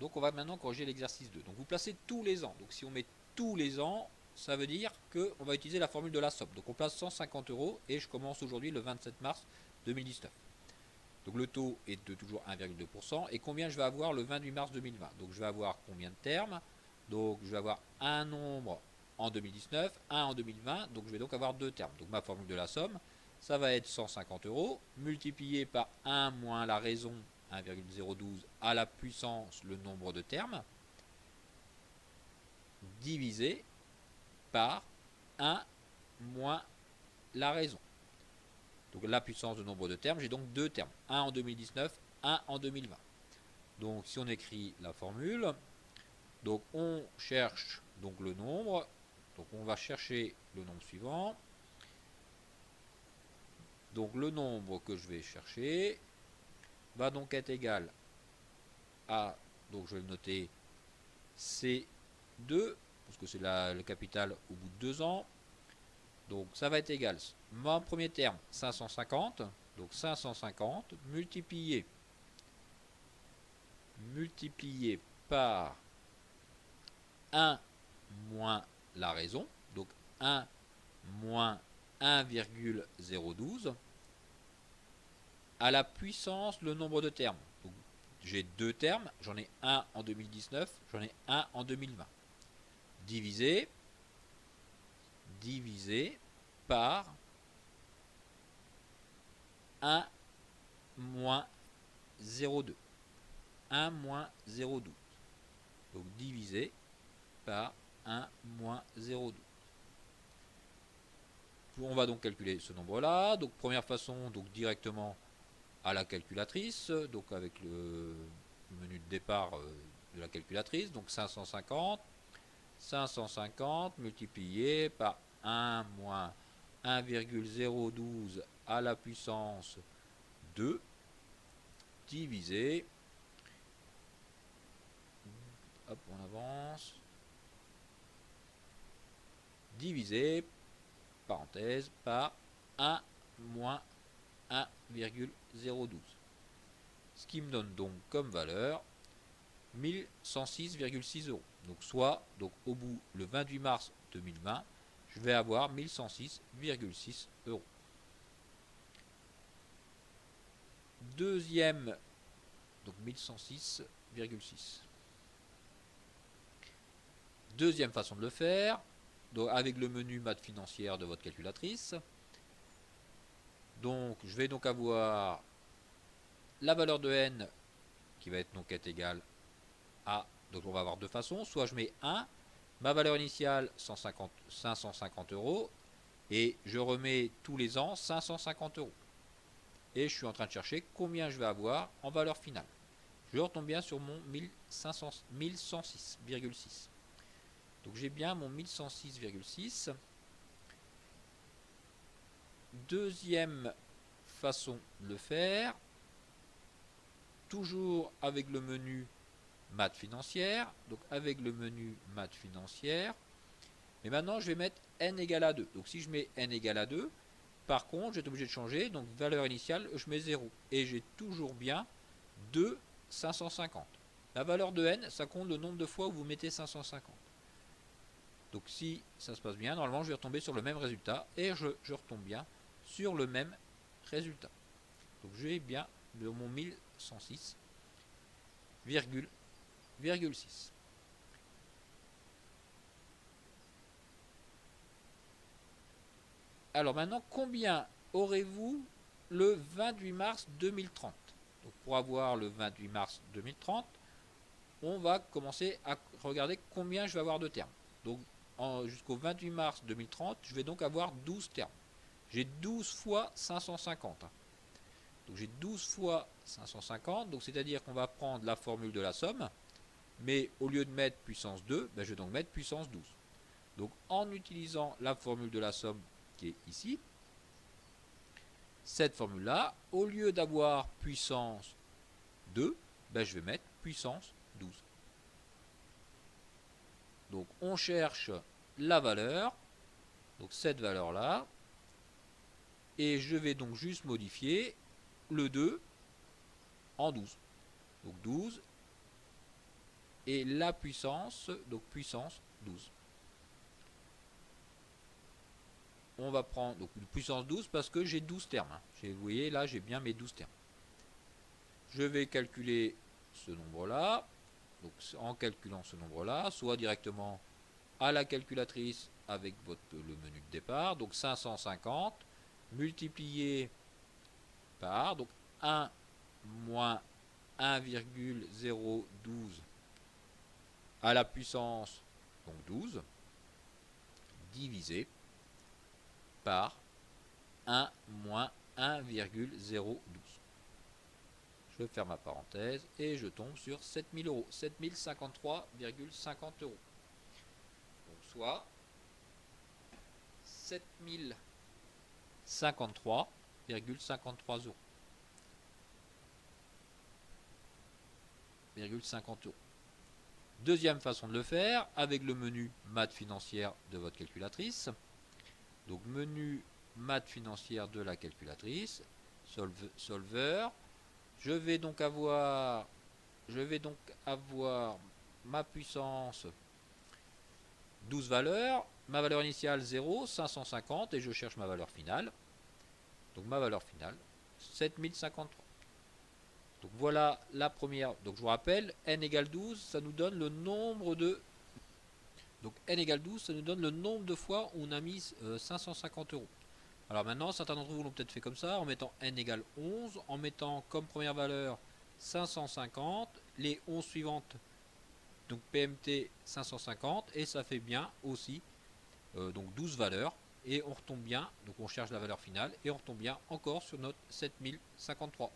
Donc on va maintenant corriger l'exercice 2. Donc vous placez tous les ans. Donc si on met tous les ans, ça veut dire qu'on va utiliser la formule de la somme. Donc on place 150 euros et je commence aujourd'hui le 27 mars 2019. Donc le taux est de toujours 1,2%. Et combien je vais avoir le 28 mars 2020? Donc je vais avoir combien de termes? Donc je vais avoir un nombre en 2019, un en 2020. Donc je vais donc avoir deux termes. Donc ma formule de la somme, ça va être 150 euros multiplié par 1 moins la raison 1,012 à la puissance le nombre de termes divisé par 1 moins la raison. Donc la puissance de nombre de termes, j'ai donc deux termes, un en 2019, un en 2020. Donc si on écrit la formule, donc on cherche donc le nombre, donc on va chercher le nombre suivant. Donc le nombre que je vais chercher va donc être égal à, donc je vais le noter C2, parce que c'est le capital au bout de 2 ans. Donc ça va être égal, mon premier terme 550, donc 550 multiplié par 1 moins la raison, donc 1 moins 1,012 à la puissance le nombre de termes. Donc j'ai deux termes, j'en ai un en 2019, j'en ai un en 2020. Divisé par 1 moins 0,2. 1 moins 0,12. Donc divisé par 1 moins 0,12. On va donc calculer ce nombre-là. Donc première façon, donc directement à la calculatrice, donc avec le menu de départ de la calculatrice, donc 550 multiplié par 1 moins 1,012 à la puissance 2 divisé, hop on avance, divisé, parenthèse, par 1 moins 1,012. Ce qui me donne donc comme valeur 1106,6 euros. Donc soit, donc au bout, le 28 mars 2020, je vais avoir 1106,6 euros. Deuxième, donc 1106,6. Deuxième façon de le faire, donc avec le menu maths financière de votre calculatrice. Donc je vais donc avoir la valeur de n qui va être donc être égale à, donc on va avoir deux façons, soit je mets 1, ma valeur initiale 550 euros, et je remets tous les ans 550 euros. Et je suis en train de chercher combien je vais avoir en valeur finale. Je retombe bien sur mon 1106,6. Donc j'ai bien mon 1106,6. Deuxième façon de le faire, toujours avec le menu maths financière. Donc avec le menu maths financière. Mais maintenant je vais mettre n égale à 2. Donc si je mets n égale à 2, par contre, j'ai été obligé de changer. Donc valeur initiale, je mets 0. Et j'ai toujours bien 2 550. La valeur de n, ça compte le nombre de fois où vous mettez 550. Donc si ça se passe bien, normalement je vais retomber sur le même résultat. Et je retombe bien sur le même résultat. Donc j'ai bien de mon 1106,6. Alors maintenant, combien aurez-vous le 28 mars 2030? Donc pour avoir le 28 mars 2030, on va commencer à regarder combien je vais avoir de termes. Donc jusqu'au 28 mars 2030, je vais donc avoir 12 termes. J'ai 12 fois 550. Donc j'ai 12 fois 550, donc c'est-à-dire qu'on va prendre la formule de la somme, mais au lieu de mettre puissance 2, je vais donc mettre puissance 12. Donc en utilisant la formule de la somme qui est ici, cette formule-là, au lieu d'avoir puissance 2, je vais mettre puissance 12. Donc on cherche la valeur, donc cette valeur-là, et je vais donc juste modifier le 2 en 12. Donc 12 et la puissance, donc puissance 12. On va prendre donc une puissance 12 parce que j'ai 12 termes. Vous voyez là, j'ai bien mes 12 termes. Je vais calculer ce nombre-là. Donc en calculant ce nombre-là, soit directement à la calculatrice avec le menu de départ, donc 550 multiplié par donc 1 moins 1,012 à la puissance donc 12 divisé par 1 moins 1,012. Je ferme ma parenthèse et je tombe sur 7000 euros, 7053,50 euros. Donc soit 7053,53 euros. 50 euros. Deuxième façon de le faire, avec le menu maths financière de votre calculatrice. Donc menu maths financière de la calculatrice, solver. Je vais donc avoir ma puissance 12 valeurs, ma valeur initiale 0, 550 et je cherche ma valeur finale. Donc ma valeur finale, 7053. Donc voilà la première. Donc je vous rappelle, n égale 12, ça nous donne le nombre de... Donc n égale 12, ça nous donne le nombre de fois où on a mis 550 euros. Alors maintenant, certains d'entre vous l'ont peut-être fait comme ça, en mettant n égale 11, en mettant comme première valeur 550, les 11 suivantes, donc PMT 550, et ça fait bien aussi donc 12 valeurs, et on retombe bien, donc on cherche la valeur finale, et on retombe bien encore sur notre 7053.